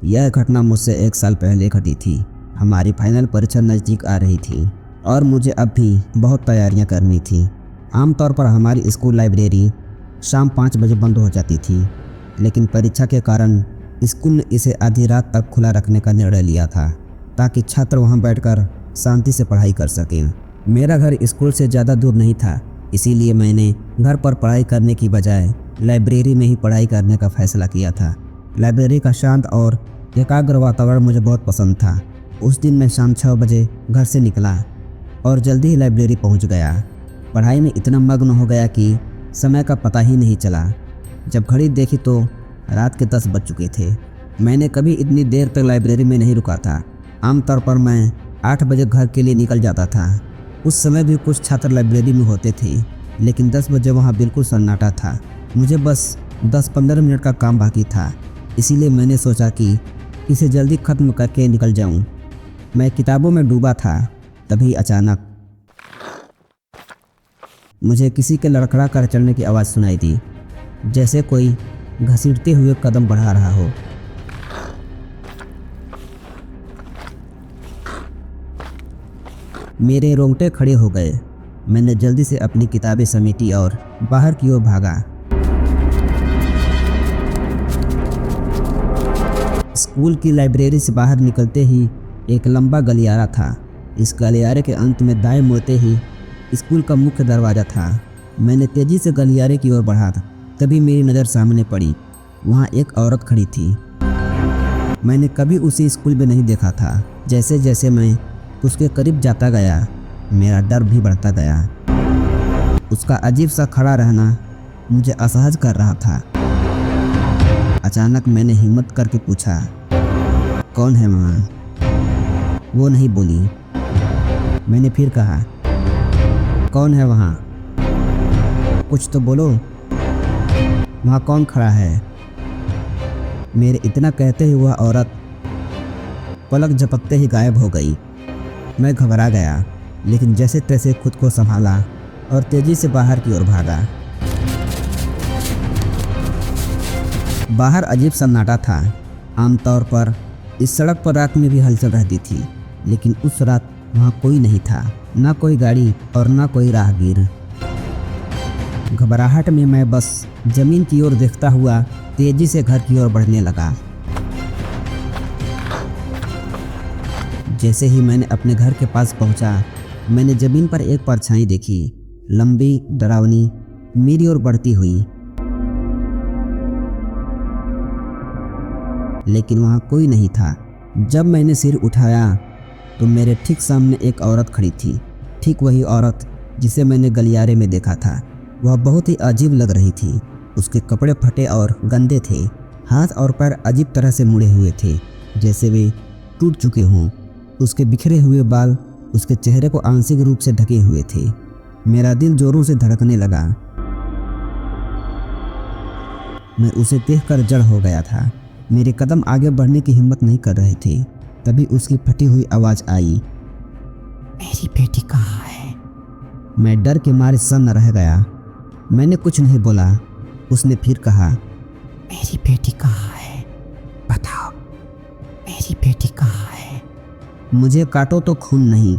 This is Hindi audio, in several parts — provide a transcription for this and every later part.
यह घटना मुझसे 1 साल पहले घटी थी। हमारी फाइनल परीक्षा नज़दीक आ रही थी और मुझे अब भी बहुत तैयारियां करनी थी। आमतौर पर हमारी स्कूल लाइब्रेरी शाम 5 बजे बंद हो जाती थी, लेकिन परीक्षा के कारण स्कूल ने इसे आधी रात तक खुला रखने का निर्णय लिया था ताकि छात्र वहां बैठकर शांति से पढ़ाई कर सकें। मेरा घर स्कूल से ज़्यादा दूर नहीं था, इसीलिए मैंने घर पर पढ़ाई करने की बजाय लाइब्रेरी में ही पढ़ाई करने का फैसला किया था। लाइब्रेरी का शांत और एकाग्र वातावरण मुझे बहुत पसंद था। उस दिन मैं शाम 6 बजे घर से निकला और जल्दी ही लाइब्रेरी पहुंच गया। पढ़ाई में इतना मग्न हो गया कि समय का पता ही नहीं चला। जब घड़ी देखी तो रात के 10 बज चुके थे। मैंने कभी इतनी देर तक लाइब्रेरी में नहीं रुका था। आमतौर पर मैं 8 बजे घर के लिए निकल जाता था। उस समय भी कुछ छात्र लाइब्रेरी में होते थे, लेकिन 10 बजे वहाँ बिल्कुल सन्नाटा था। मुझे बस 10-15 मिनट का काम बाकी था, इसीलिए मैंने सोचा कि इसे जल्दी ख़त्म करके निकल जाऊँ। मैं किताबों में डूबा था, तभी अचानक मुझे किसी के लड़खड़ा कर चलने की आवाज़ सुनाई दी, जैसे कोई घसीटते हुए कदम बढ़ा रहा हो। मेरे रोंगटे खड़े हो गए। मैंने जल्दी से अपनी किताबें समेटी और बाहर की ओर भागा। स्कूल की लाइब्रेरी से बाहर निकलते ही एक लंबा गलियारा था। इस गलियारे के अंत में दाएं मुड़ते ही स्कूल का मुख्य दरवाज़ा था। मैंने तेज़ी से गलियारे की ओर बढ़ा, तभी मेरी नज़र सामने पड़ी। वहाँ एक औरत खड़ी थी। मैंने कभी उसे स्कूल में नहीं देखा था। जैसे जैसे मैं उसके करीब जाता गया, मेरा डर भी बढ़ता गया। उसका अजीब सा खड़ा रहना मुझे असहज कर रहा था। अचानक मैंने हिम्मत करके पूछा, कौन है वहाँ? वो नहीं बोली। मैंने फिर कहा, कौन है वहाँ? कुछ तो बोलो, वहाँ कौन खड़ा है? मेरे इतना कहते ही वह औरत पलक झपकते ही गायब हो गई। मैं घबरा गया, लेकिन जैसे तैसे खुद को संभाला और तेज़ी से बाहर की ओर भागा। बाहर अजीब सन्नाटा था। आमतौर पर इस सड़क पर रात में भी हलचल रहती थी, लेकिन उस रात वहाँ कोई नहीं था, ना कोई गाड़ी और ना कोई राहगीर। घबराहट में मैं बस जमीन की ओर देखता हुआ तेजी से घर की ओर बढ़ने लगा। जैसे ही मैंने अपने घर के पास पहुंचा, मैंने जमीन पर एक परछाई देखी, लंबी, डरावनी, मेरी ओर बढ़ती हुई। लेकिन वहाँ कोई नहीं था। जब मैंने सिर उठाया तो मेरे ठीक सामने एक औरत खड़ी थी, ठीक वही औरत जिसे मैंने गलियारे में देखा था। वह बहुत ही अजीब लग रही थी। उसके कपड़े फटे और गंदे थे। हाथ और पैर अजीब तरह से मुड़े हुए थे, जैसे वे टूट चुके हों। उसके बिखरे हुए बाल उसके चेहरे को आंशिक रूप से ढके हुए थे। मेरा दिल जोरों से धड़कने लगा। मैं उसे देखकर जड़ हो गया था। मेरे कदम आगे बढ़ने की हिम्मत नहीं कर रहे थे। तभी उसकी फटी हुई आवाज़ आई, मेरी बेटी कहाँ है? मैं डर के मारे सन्न रह गया। मैंने कुछ नहीं बोला। उसने फिर कहा, मेरी बेटी कहाँ है? बताओ, मेरी बेटी कहाँ है? मुझे काटो तो खून नहीं।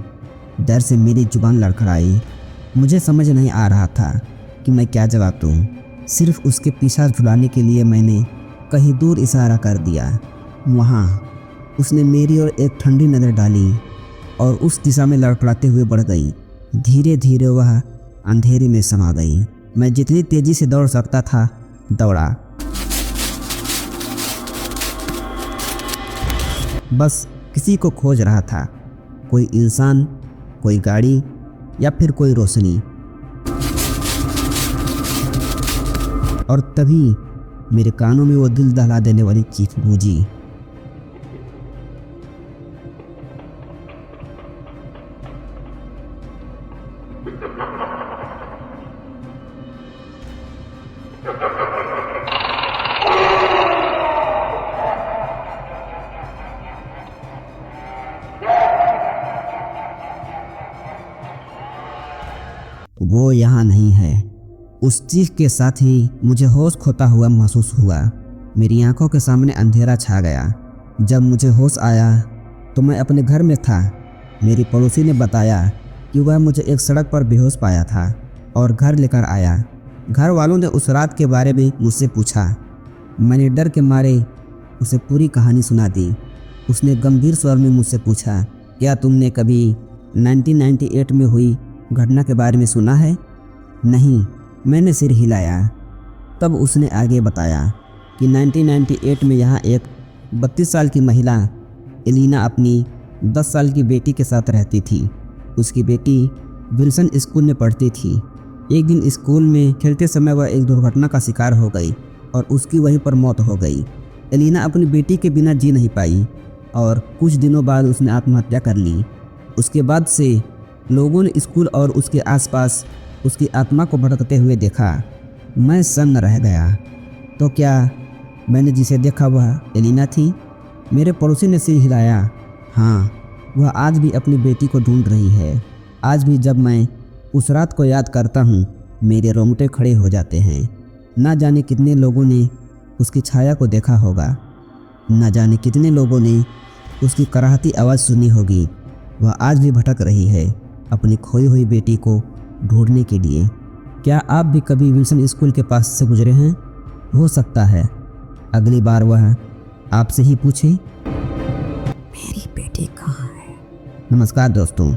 डर से मेरी जुबान लड़खड़ाई। मुझे समझ नहीं आ रहा था कि मैं क्या जवाब दूँ। सिर्फ उसके पीछा छुड़ाने के लिए मैंने कहीं दूर इशारा कर दिया। वहाँ उसने मेरी ओर एक ठंडी नज़र डाली और उस दिशा में लड़खड़ाते हुए बढ़ गई। धीरे धीरे वह अंधेरे में समा गई। मैं जितनी तेज़ी से दौड़ सकता था दौड़ा। बस किसी को खोज रहा था, कोई इंसान, कोई गाड़ी या फिर कोई रोशनी। और तभी मेरे कानों में वो दिल दहला देने वाली चीख गूंजी, वो यहाँ नहीं है। उस चीख के साथ ही मुझे होश खोता हुआ महसूस हुआ। मेरी आंखों के सामने अंधेरा छा गया। जब मुझे होश आया तो मैं अपने घर में था। मेरी पड़ोसी ने बताया कि वह मुझे एक सड़क पर बेहोश पाया था और घर लेकर आया। घर वालों ने उस रात के बारे में मुझसे पूछा। मैंने डर के मारे उसे पूरी कहानी सुना दी। उसने गंभीर स्वर में मुझसे पूछा, क्या तुमने कभी 1998 में हुई घटना के बारे में सुना है? नहीं, मैंने सिर हिलाया। तब उसने आगे बताया कि 1998 में यहाँ एक 32 साल की महिला एलिना अपनी 10 साल की बेटी के साथ रहती थी। उसकी बेटी विल्सन स्कूल में पढ़ती थी। एक दिन स्कूल में खेलते समय वह एक दुर्घटना का शिकार हो गई और उसकी वहीं पर मौत हो गई। एलिना अपनी बेटी के बिना जी नहीं पाई और कुछ दिनों बाद उसने आत्महत्या कर ली। उसके बाद से लोगों ने स्कूल और उसके आसपास उसकी आत्मा को भटकते हुए देखा। मैं सन्न रह गया। तो क्या मैंने जिसे देखा वह एलिना थी? मेरे पड़ोसी ने सिर हिलाया। हाँ, वह आज भी अपनी बेटी को ढूंढ रही है। आज भी जब मैं उस रात को याद करता हूँ मेरे रोंगटे खड़े हो जाते हैं। ना जाने कितने लोगों ने उसकी छाया को देखा होगा। ना जाने कितने लोगों ने उसकी कराहती आवाज़ सुनी होगी। वह आज भी भटक रही है अपनी खोई हुई बेटी को ढूंढने के लिए। क्या आप भी कभी विल्सन स्कूल के पास से गुजरे हैं? हो सकता है अगली बार वह आपसे ही पूछे, मेरी बेटी कहाँ है? नमस्कार दोस्तों,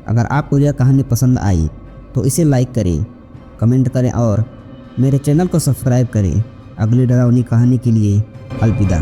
अगर आपको यह कहानी पसंद आई तो इसे लाइक करें, कमेंट करें और मेरे चैनल को सब्सक्राइब करें। अगली डरावनी कहानी के लिए अलविदा।